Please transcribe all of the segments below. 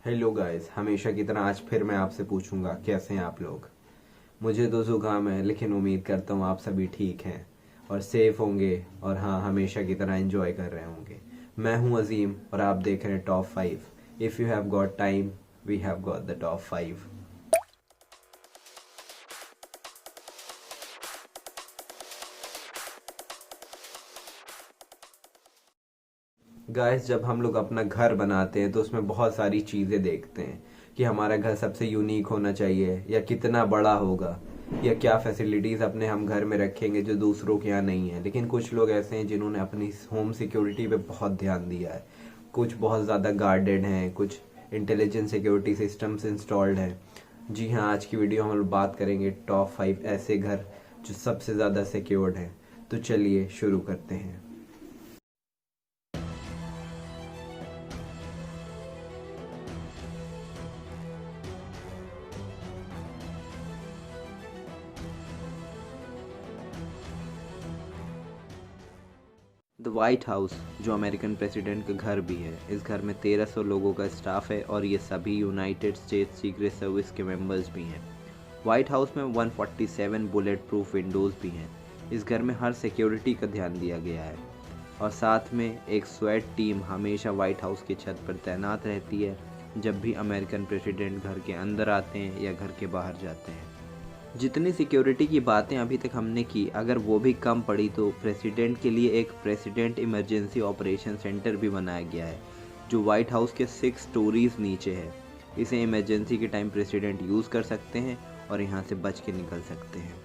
Hello guys, हमेशा की तरह आज फिर मैं आपसे पूछूंगा कैसे हैं आप लोग। मुझे तो जुकाम है, लेकिन उम्मीद करता हूँ आप सभी ठीक हैं और सेफ होंगे और हाँ, हमेशा की तरह एंजॉय कर रहे होंगे। मैं हूँ अजीम और आप देख रहे हैं top 5। If you have got time, we have got the top 5। Guys, जब हम लोग अपना घर बनाते हैं तो उसमें बहुत सारी चीज़ें देखते हैं कि हमारा घर सबसे यूनिक होना चाहिए या कितना बड़ा होगा या क्या फैसिलिटीज़ अपने हम घर में रखेंगे जो दूसरों के यहाँ नहीं है। लेकिन कुछ लोग ऐसे हैं जिन्होंने अपनी होम सिक्योरिटी पे बहुत ध्यान दिया है। कुछ बहुत ज़्यादा गार्डेड हैं, कुछ इंटेलिजेंट सिक्योरिटी सिस्टम्स इंस्टॉल्ड हैं। जी हाँ, आज की वीडियो हम लोग बात करेंगे टॉप 5 ऐसे घर जो सबसे ज़्यादा सिक्योर्ड हैं। तो चलिए शुरू करते हैं। द वाइट हाउस, जो अमेरिकन प्रेसिडेंट का घर भी है। इस घर में 1300 लोगों का स्टाफ है और ये सभी यूनाइटेड स्टेट्स सीक्रेट सर्विस के मेंबर्स भी हैं। वाइट हाउस में 147 बुलेट प्रूफ विंडोज़ भी हैं। इस घर में हर सिक्योरिटी का ध्यान दिया गया है और साथ में एक स्वैट टीम हमेशा वाइट हाउस की छत पर तैनात रहती है जब भी अमेरिकन प्रेसिडेंट घर के अंदर आते हैं या घर के बाहर जाते हैं। जितनी सिक्योरिटी की बातें अभी तक हमने की, अगर वो भी कम पड़ी तो प्रेसिडेंट के लिए एक प्रेसिडेंट इमरजेंसी ऑपरेशन सेंटर भी बनाया गया है जो वाइट हाउस के 6 स्टोरीज नीचे है। इसे इमरजेंसी के टाइम प्रेसिडेंट यूज़ कर सकते हैं और यहाँ से बच के निकल सकते हैं।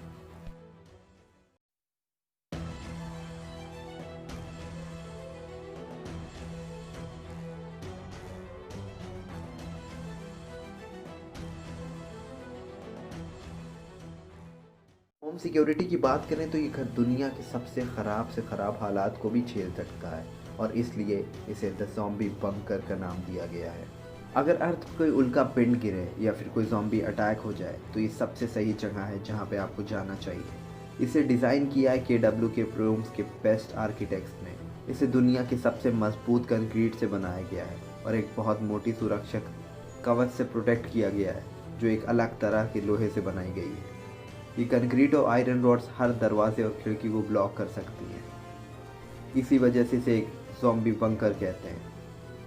होम सिक्योरिटी की बात करें तो ये घर दुनिया के सबसे ख़राब से ख़राब हालात को भी झेल सकता है और इसलिए इसे द ज़ॉम्बी बंकर का नाम दिया गया है। अगर अर्थ पर कोई उल्का पिंड गिरे या फिर कोई ज़ॉम्बी अटैक हो जाए तो ये सबसे सही जगह है जहाँ पे आपको जाना चाहिए। इसे डिज़ाइन किया है KW के प्रोम्स के बेस्ट आर्किटेक्ट्स ने। इसे दुनिया के सबसे मजबूत कंक्रीट से बनाया गया है और एक बहुत मोटी सुरक्षक कवच से प्रोटेक्ट किया गया है जो एक अलग तरह के लोहे से बनाई गई है। ये कंक्रीट और आयरन रॉड्स हर दरवाजे और खिड़की को ब्लॉक कर सकती हैं। इसी वजह से इसे एक ज़ॉम्बी बंकर कहते हैं।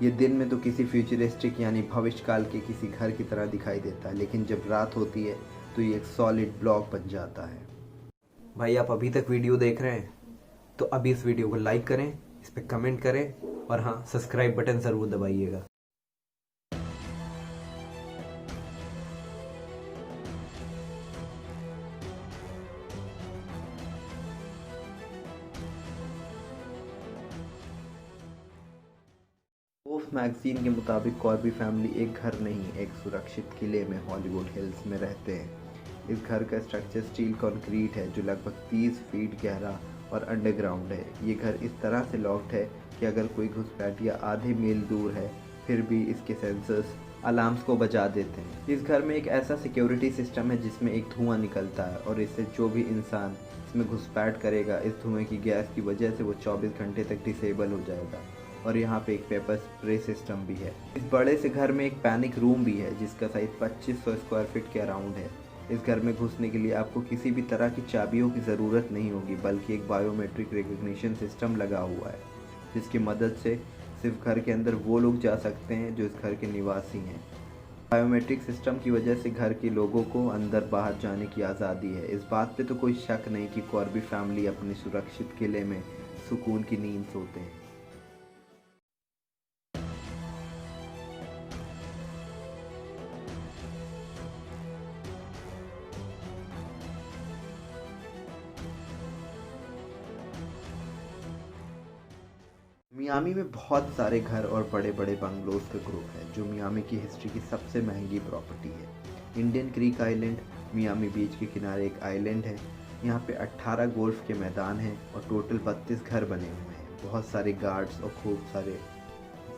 ये दिन में तो किसी फ्यूचरिस्टिक यानी भविष्यकाल के किसी घर की तरह दिखाई देता है, लेकिन जब रात होती है तो ये एक सॉलिड ब्लॉक बन जाता है। भाई, आप अभी तक वीडियो देख रहे हैं तो अभी इस वीडियो को लाइक करें, इस पर कमेंट करें और हाँ, सब्सक्राइब बटन ज़रूर दबाइएगा। फोर्ब्स मैगजीन के मुताबिक कॉर्बी फैमिली एक घर नहीं, एक सुरक्षित किले में हॉलीवुड हिल्स में रहते हैं। इस घर का स्ट्रक्चर स्टील कंक्रीट है जो लगभग 30 फीट गहरा और अंडरग्राउंड है। ये घर इस तरह से लॉक्ड है कि अगर कोई घुसपैठिया आधे मील दूर है फिर भी इसके सेंसर्स अलार्म्स को बजा देते हैं। इस घर में एक ऐसा सिक्योरिटी सिस्टम है जिसमें एक धुआं निकलता है और इससे जो भी इंसान इसमें घुसपैठ करेगा, इस धुएं की गैस की वजह से वो 24 घंटे तक डिसेबल हो जाएगा। और यहाँ पे एक पेपर स्प्रे सिस्टम भी है। इस बड़े से घर में एक पैनिक रूम भी है जिसका साइज 2500 स्क्वायर फीट के अराउंड है। इस घर में घुसने के लिए आपको किसी भी तरह की चाबियों की ज़रूरत नहीं होगी, बल्कि एक बायोमेट्रिक रिकग्निशन सिस्टम लगा हुआ है जिसकी मदद से सिर्फ घर के अंदर वो लोग जा सकते हैं जो इस घर के निवासी हैं। बायोमेट्रिक सिस्टम की वजह से घर के लोगों को अंदर बाहर जाने की आज़ादी है। इस बात पे तो कोई शक नहीं कि कॉर्बी फैमिली अपने सुरक्षित किले में सुकून की नींद सोते हैं। मियामी में बहुत सारे घर और बड़े बड़े बंगलोज का ग्रुप है जो मियामी की हिस्ट्री की सबसे महंगी प्रॉपर्टी है। इंडियन क्रीक आइलैंड मियामी बीच के किनारे एक आइलैंड है। यहाँ पे 18 गोल्फ के मैदान हैं और टोटल 32 घर बने हुए हैं। बहुत सारे गार्ड्स और खूब सारे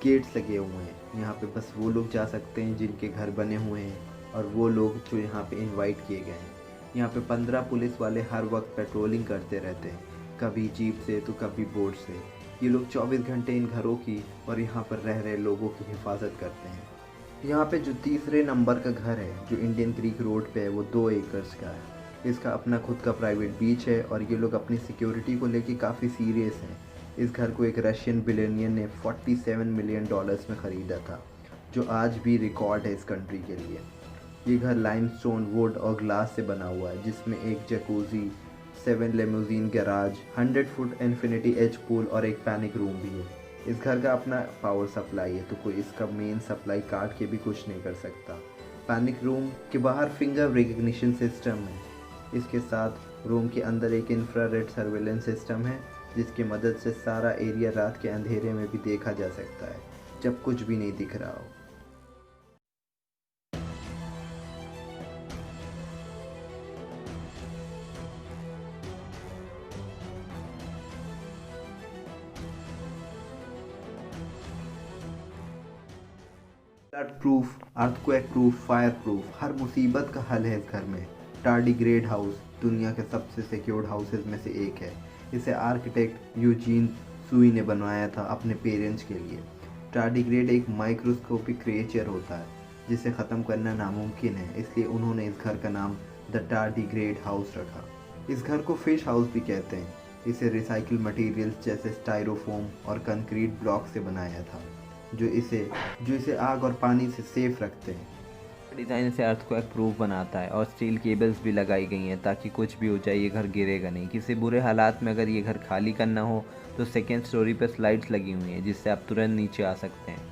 गेट्स लगे हुए हैं। यहाँ पे बस वो लोग जा सकते हैं जिनके घर बने हुए हैं और वो लोग जो यहाँ पे इनवाइट किए गए हैं। यहाँ पे 15 पुलिस वाले हर वक्त पेट्रोलिंग करते रहते हैं, कभी जीप से तो कभी बोट से। ये लोग 24 घंटे इन घरों की और यहाँ पर रह रहे लोगों की हिफाजत करते हैं। यहाँ पे जो तीसरे नंबर का घर है जो इंडियन क्रीक रोड पे है वो 2 एकर्स का है। इसका अपना खुद का प्राइवेट बीच है और ये लोग अपनी सिक्योरिटी को लेके काफ़ी सीरियस हैं। इस घर को एक रशियन बिलियनियर ने $47 मिलियन में ख़रीदा था, जो आज भी रिकॉर्ड है इस कंट्री के लिए। ये घर लाइमस्टोन, वुड और ग्लास से बना हुआ है, जिसमें एक jacuzzi, 7 limousine garage, 100 foot infinity edge pool और एक पैनिक रूम भी है। इस घर का अपना पावर सप्लाई है, तो कोई इसका मेन सप्लाई काट के भी कुछ नहीं कर सकता। पैनिक रूम के बाहर फिंगर रिकग्निशन सिस्टम है। इसके साथ रूम के अंदर एक इंफ्रारेड सर्वेलेंस सिस्टम है, जिसकी मदद से सारा एरिया रात के अंधेरे में भी देखा जा सकता है, जब कुछ भी नहीं दिख रहा हो। Flood proof, earthquake proof, fire proof, हर मुसीबत का हल है इस घर में। टार्डिग्रेड हाउस दुनिया के सबसे सिक्योर्ड हाउसेज में से एक है। इसे आर्किटेक्ट यूजीन सुई ने बनवाया था अपने पेरेंट्स के लिए। टार्डिग्रेड एक माइक्रोस्कोपिक क्रिएचर होता है जिसे ख़त्म करना नामुमकिन है, इसलिए उन्होंने इस घर का नाम द टार्डिग्रेड हाउस रखा। इस घर को फिश हाउस भी कहते हैं। इसे रिसाइकिल मटेरियल्स जैसे स्टाइरोफोम और कंक्रीट ब्लॉक से बनाया था, जो इसे आग और पानी से सेफ रखते हैं। डिज़ाइन इसे अर्थक्वेक प्रूफ बनाता है और स्टील केबल्स भी लगाई गई हैं ताकि कुछ भी हो जाए ये घर गिरेगा नहीं। किसी बुरे हालात में अगर ये घर खाली करना हो तो सेकेंड स्टोरी पर स्लाइड्स लगी हुई हैं जिससे आप तुरंत नीचे आ सकते हैं।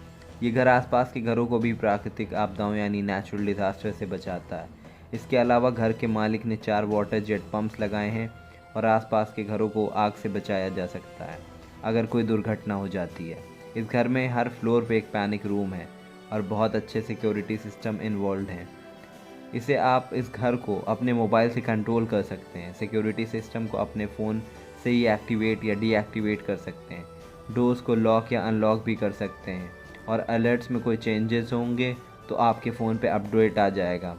ये घर आसपास के घरों को भी प्राकृतिक आपदाओं यानी नेचुरल डिज़ास्टर से बचाता है। इसके अलावा घर के मालिक ने 4 वाटर जेट पंप्स लगाए हैं और आसपास के घरों को आग से बचाया जा सकता है अगर कोई दुर्घटना हो जाती है। इस घर में हर फ्लोर पे एक पैनिक रूम है और बहुत अच्छे सिक्योरिटी सिस्टम इन्वॉल्व हैं। इस घर को अपने मोबाइल से कंट्रोल कर सकते हैं। सिक्योरिटी सिस्टम को अपने फ़ोन से ही एक्टिवेट या डीएक्टिवेट कर सकते हैं। डोर्स को लॉक या अनलॉक भी कर सकते हैं और अलर्ट्स में कोई चेंजेस होंगे तो आपके फ़ोन पे अपडेट आ जाएगा।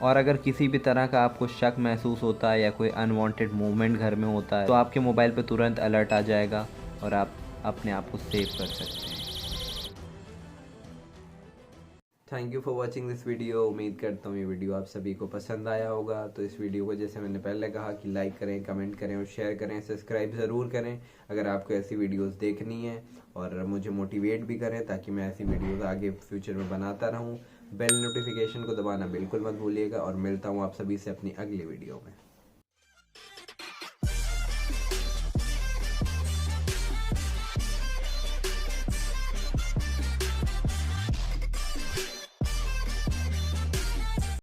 और अगर किसी भी तरह का आपको शक महसूस होता है या कोई अनवांटेड मूवमेंट घर में होता है तो आपके मोबाइल पे तुरंत अलर्ट आ जाएगा और आप अपने आप को सेव कर सकते हैं। Thank you for watching this video. उम्मीद करता हूँ ये वीडियो आप सभी को पसंद आया होगा। तो इस वीडियो को जैसे मैंने पहले कहा कि लाइक करें, कमेंट करें और शेयर करें, सब्सक्राइब ज़रूर करें अगर आपको ऐसी वीडियोस देखनी है, और मुझे मोटिवेट भी करें ताकि मैं ऐसी वीडियोस आगे फ्यूचर में बनाता रहूँ। बेल नोटिफिकेशन को दबाना बिल्कुल मत भूलिएगा और मिलता हूँ आप सभी से अपनी अगली वीडियो में।